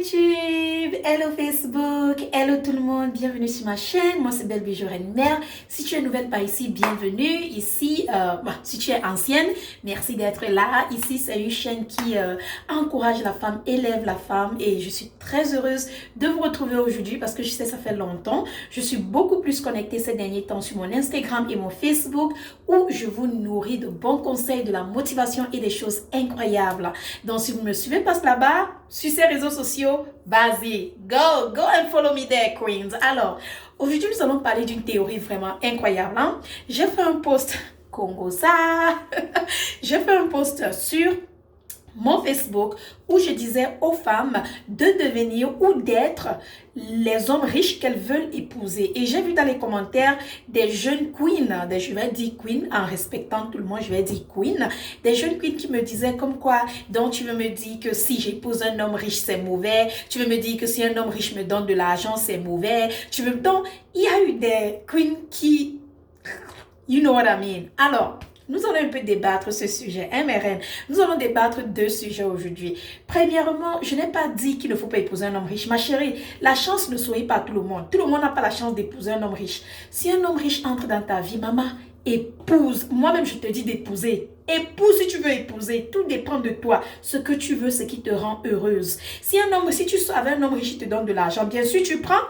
YouTube, hello Facebook, hello tout le monde, bienvenue sur ma chaîne, moi c'est Belle Bijou Reine Mère. Si tu es nouvelle par ici, bienvenue. Ici, si tu es ancienne, merci d'être là. Ici c'est une chaîne qui encourage la femme, élève la femme et je suis très heureuse de vous retrouver aujourd'hui parce que je sais ça fait longtemps. Je suis beaucoup plus connectée ces derniers temps sur mon Instagram et mon Facebook où je vous nourris de bons conseils, de la motivation et des choses incroyables. Donc si vous ne me suivez pas là-bas, sur ces réseaux sociaux, vas-y, go and follow me there, queens. Alors, aujourd'hui, nous allons parler d'une théorie vraiment incroyable. Hein? J'ai fait un post, Congo ça, j'ai fait un post sur mon Facebook où je disais aux femmes de devenir ou d'être les hommes riches qu'elles veulent épouser. Et j'ai vu dans les commentaires des jeunes queens, je vais dire queen en respectant tout le monde, je vais dire queen, des jeunes queens qui me disaient comme quoi, donc tu veux me dire que si j'épouse un homme riche, c'est mauvais, tu veux me dire que si un homme riche me donne de l'argent, c'est mauvais, donc il y a eu des queens qui, you know what I mean. Alors, nous allons un peu débattre ce sujet, hein, mes reines? Nous allons débattre deux sujets aujourd'hui. Premièrement, je n'ai pas dit qu'il ne faut pas épouser un homme riche. Ma chérie, la chance ne sourit pas à tout le monde. Tout le monde n'a pas la chance d'épouser un homme riche. Si un homme riche entre dans ta vie, maman, épouse. Moi-même, je te dis d'épouser. Épouse si tu veux épouser. Tout dépend de toi. Ce que tu veux, ce qui te rend heureuse. Si tu sors avec un homme riche, il te donne de l'argent, bien sûr, tu prends.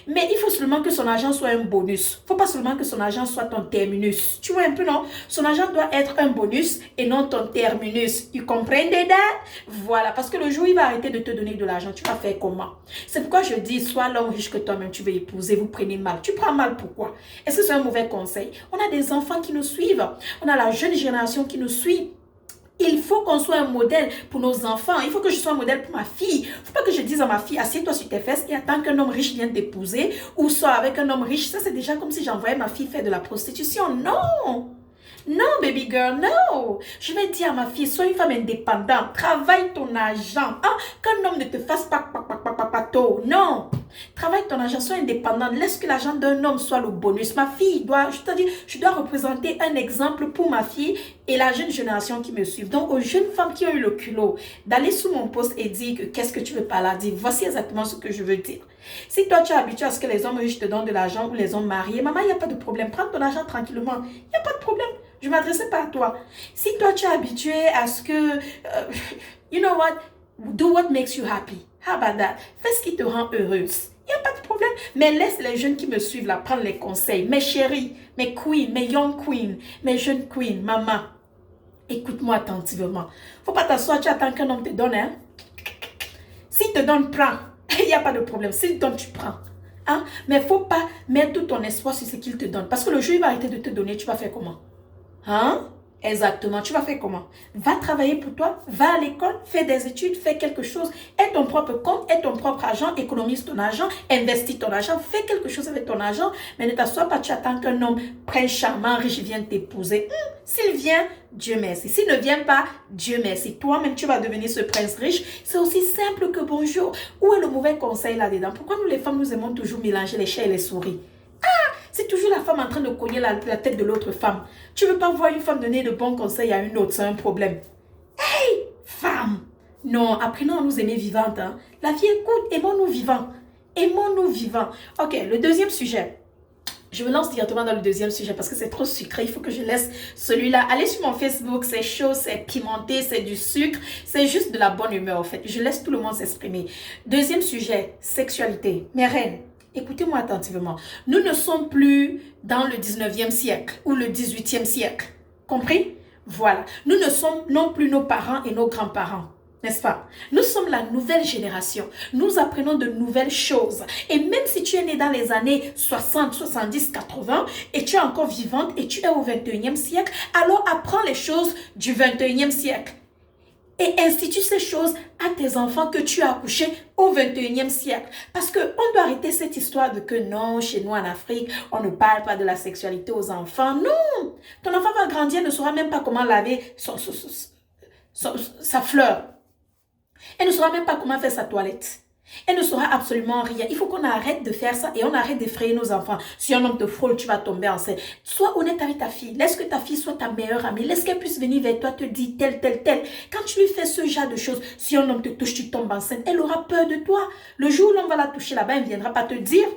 Mais il faut seulement que son argent soit un bonus. Il ne faut pas seulement que son argent soit ton terminus. Tu vois un peu, non? Son argent doit être un bonus et non ton terminus. You comprends that? Voilà. Parce que le jour où il va arrêter de te donner de l'argent, tu vas faire comment? C'est pourquoi je dis, sois l'homme riche que toi-même tu veux épouser. Vous prenez mal. Tu prends mal pourquoi? Est-ce que c'est un mauvais conseil? On a des enfants qui nous suivent. On a la jeune génération qui nous suit. Il faut qu'on soit un modèle pour nos enfants. Il faut que je sois un modèle pour ma fille. Il ne faut pas que je dise à ma fille, assieds-toi sur tes fesses et attends qu'un homme riche vienne t'épouser ou sois avec un homme riche. Ça, c'est déjà comme si j'envoyais ma fille faire de la prostitution. Non! Non, baby girl, non. Je vais dire à ma fille, sois une femme indépendante. Travaille ton argent. Ah, qu'un homme ne te fasse pas pato. Non. Travaille ton argent, sois indépendante. Laisse que l'argent d'un homme soit le bonus. Ma fille je dois représenter un exemple pour ma fille et la jeune génération qui me suit. Donc, aux jeunes femmes qui ont eu le culot d'aller sous mon post et dire que qu'est-ce que tu veux par là, dire voici exactement ce que je veux dire. Si toi, tu es habitué à ce que les hommes riches te donnent de l'argent ou les hommes mariés, maman, il n'y a pas de problème. Prends ton argent tranquillement. Il n'y a pas de problème. Je ne m'adressais pas à toi. Si toi, tu es habitué à ce que, you know what, do what makes you happy. How about that? Fais ce qui te rend heureuse. Il n'y a pas de problème. Mais laisse les jeunes qui me suivent là prendre les conseils. Mes chéris, mes queens, mes young queens, mes jeunes queens, maman, écoute-moi attentivement. Faut pas t'asseoir, tu attends qu'un homme te donne, hein? S'il te donne, prends. Il n'y a pas de problème. S'il te donne, tu prends. Hein? Mais il ne faut pas mettre tout ton espoir sur ce qu'il te donne. Parce que le jour où il va arrêter de te donner, tu vas faire comment? Hein? Exactement. Tu vas faire comment? Va travailler pour toi, va à l'école, fais des études, fais quelque chose, aie ton propre compte, aie ton propre argent, économise ton argent, investis ton argent, fais quelque chose avec ton argent, mais ne t'assois pas, tu attends qu'un homme prince charmant, riche vienne t'épouser. S'il vient, Dieu merci. S'il ne vient pas, Dieu merci. Toi-même, tu vas devenir ce prince riche. C'est aussi simple que bonjour. Où est le mauvais conseil là-dedans? Pourquoi nous les femmes, nous aimons toujours mélanger les chats et les souris? C'est toujours la femme en train de cogner la tête de l'autre femme. Tu ne veux pas voir une femme donner de bons conseils à une autre, c'est un problème. Hey, femme! Non, apprenons à nous aimer vivantes. Hein. La vie est courte, aimons-nous vivants. Aimons-nous vivants. Ok, le deuxième sujet. Je me lance directement dans le deuxième sujet parce que c'est trop sucré. Il faut que je laisse celui-là. Allez sur mon Facebook, c'est chaud, c'est pimenté, c'est du sucre. C'est juste de la bonne humeur en fait. Je laisse tout le monde s'exprimer. Deuxième sujet, sexualité. Mes reines. Écoutez-moi attentivement. Nous ne sommes plus dans le 19e siècle ou le 18e siècle. Compris? Voilà. Nous ne sommes non plus nos parents et nos grands-parents. N'est-ce pas? Nous sommes la nouvelle génération. Nous apprenons de nouvelles choses. Et même si tu es né dans les années 60, 70, 80 et tu es encore vivante et tu es au 21e siècle, alors apprends les choses du 21e siècle. Et institue ces choses à tes enfants que tu as accouchés au 21e siècle. Parce qu'on doit arrêter cette histoire de que non, chez nous en Afrique, on ne parle pas de la sexualité aux enfants. Non! Ton enfant va grandir, ne saura même pas comment laver sa fleur. Elle ne saura même pas comment faire sa toilette. Elle ne saura absolument rien. Il faut qu'on arrête de faire ça et on arrête d'effrayer nos enfants. Si un homme te frôle, tu vas tomber enceinte. Sois honnête avec ta fille. Laisse que ta fille soit ta meilleure amie. Laisse qu'elle puisse venir vers toi te dire tel, tel, tel. Quand tu lui fais ce genre de choses, si un homme te touche, tu tombes enceinte, elle aura peur de toi. Le jour où l'on va la toucher là-bas, elle ne viendra pas te dire.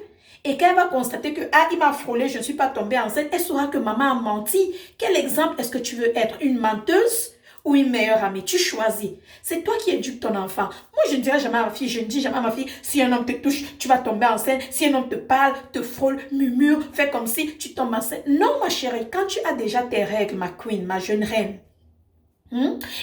Et quand elle va constater que, ah, il m'a frôlé, je ne suis pas tombée enceinte, elle saura que maman a menti. Quel exemple est-ce que tu veux être? Une menteuse ou une meilleure amie? Tu choisis. C'est toi qui éduques ton enfant. Moi, je ne dirai jamais à ma fille, je ne dis jamais à ma fille, si un homme te touche, tu vas tomber enceinte. Si un homme te parle, te frôle, murmure, fais comme si tu tombes enceinte. Non, ma chérie, quand tu as déjà tes règles, ma queen, ma jeune reine,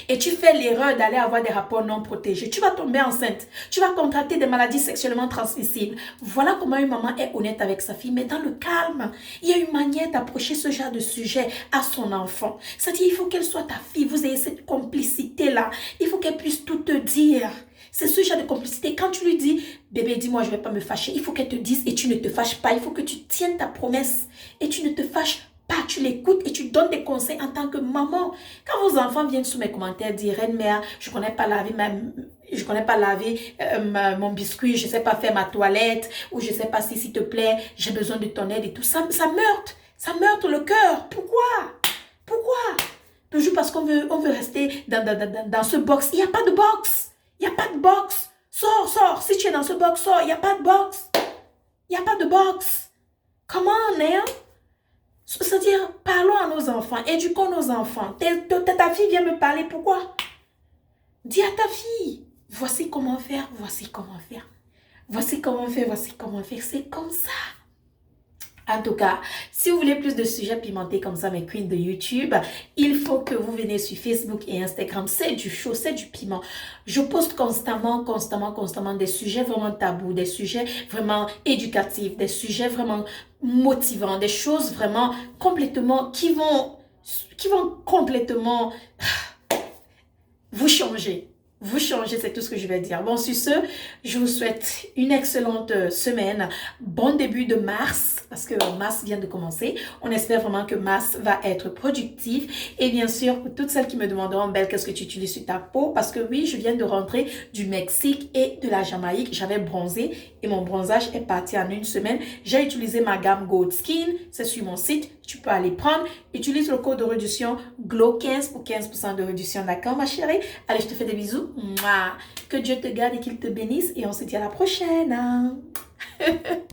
et tu fais l'erreur d'aller avoir des rapports non protégés, tu vas tomber enceinte, tu vas contracter des maladies sexuellement transmissibles. Voilà comment une maman est honnête avec sa fille, mais dans le calme. Il y a une manière d'approcher ce genre de sujet à son enfant. C'est-à-dire, il faut qu'elle soit ta fille, vous ayez cette complicité-là. Il faut qu'elle puisse tout te dire. C'est ce genre de complicité. Quand tu lui dis, bébé, dis-moi, je ne vais pas me fâcher, il faut qu'elle te dise et tu ne te fâches pas. Il faut que tu tiennes ta promesse et tu ne te fâches pas. Tu l'écoutes et tu donnes des conseils en tant que maman. Quand vos enfants viennent sous mes commentaires dire, reine mère, je ne connais pas laver mon biscuit, je ne sais pas faire ma toilette, ou je ne sais pas si, s'il te plaît, j'ai besoin de ton aide et tout ça, ça meurtre le cœur. Pourquoi? Toujours parce qu'on veut rester dans ce box. Il n'y a pas de box. Il n'y a pas de box. Sors. Si tu es dans ce box, sors. Il n'y a pas de box. Il n'y a pas de box. Comment on est? C'est-à-dire, parlons à nos enfants, éduquons nos enfants. Ta fille vient me parler, pourquoi? Dis à ta fille, voici comment faire, voici comment faire. Voici comment faire, voici comment faire. C'est comme ça. En tout cas, si vous voulez plus de sujets pimentés comme ça, mes queens de YouTube, il faut que vous venez sur Facebook et Instagram. C'est du chaud, c'est du piment. Je poste constamment des sujets vraiment tabous, des sujets vraiment éducatifs, des sujets vraiment motivants, des choses vraiment complètement qui vont complètement vous changer. Vous changez, c'est tout ce que je vais dire. Bon, sur ce, je vous souhaite une excellente semaine. Bon début de mars, parce que mars vient de commencer. On espère vraiment que mars va être productif. Et bien sûr, pour toutes celles qui me demanderont, Belle, qu'est-ce que tu utilises sur ta peau? Parce que oui, je viens de rentrer du Mexique et de la Jamaïque. J'avais bronzé et mon bronzage est parti en une semaine. J'ai utilisé ma gamme Gold Skin. C'est sur mon site. Tu peux aller prendre. Utilise le code de réduction GLOW15 pour 15% de réduction. D'accord, ma chérie? Allez, je te fais des bisous. Mouah. Que Dieu te garde et qu'il te bénisse. Et on se dit à la prochaine.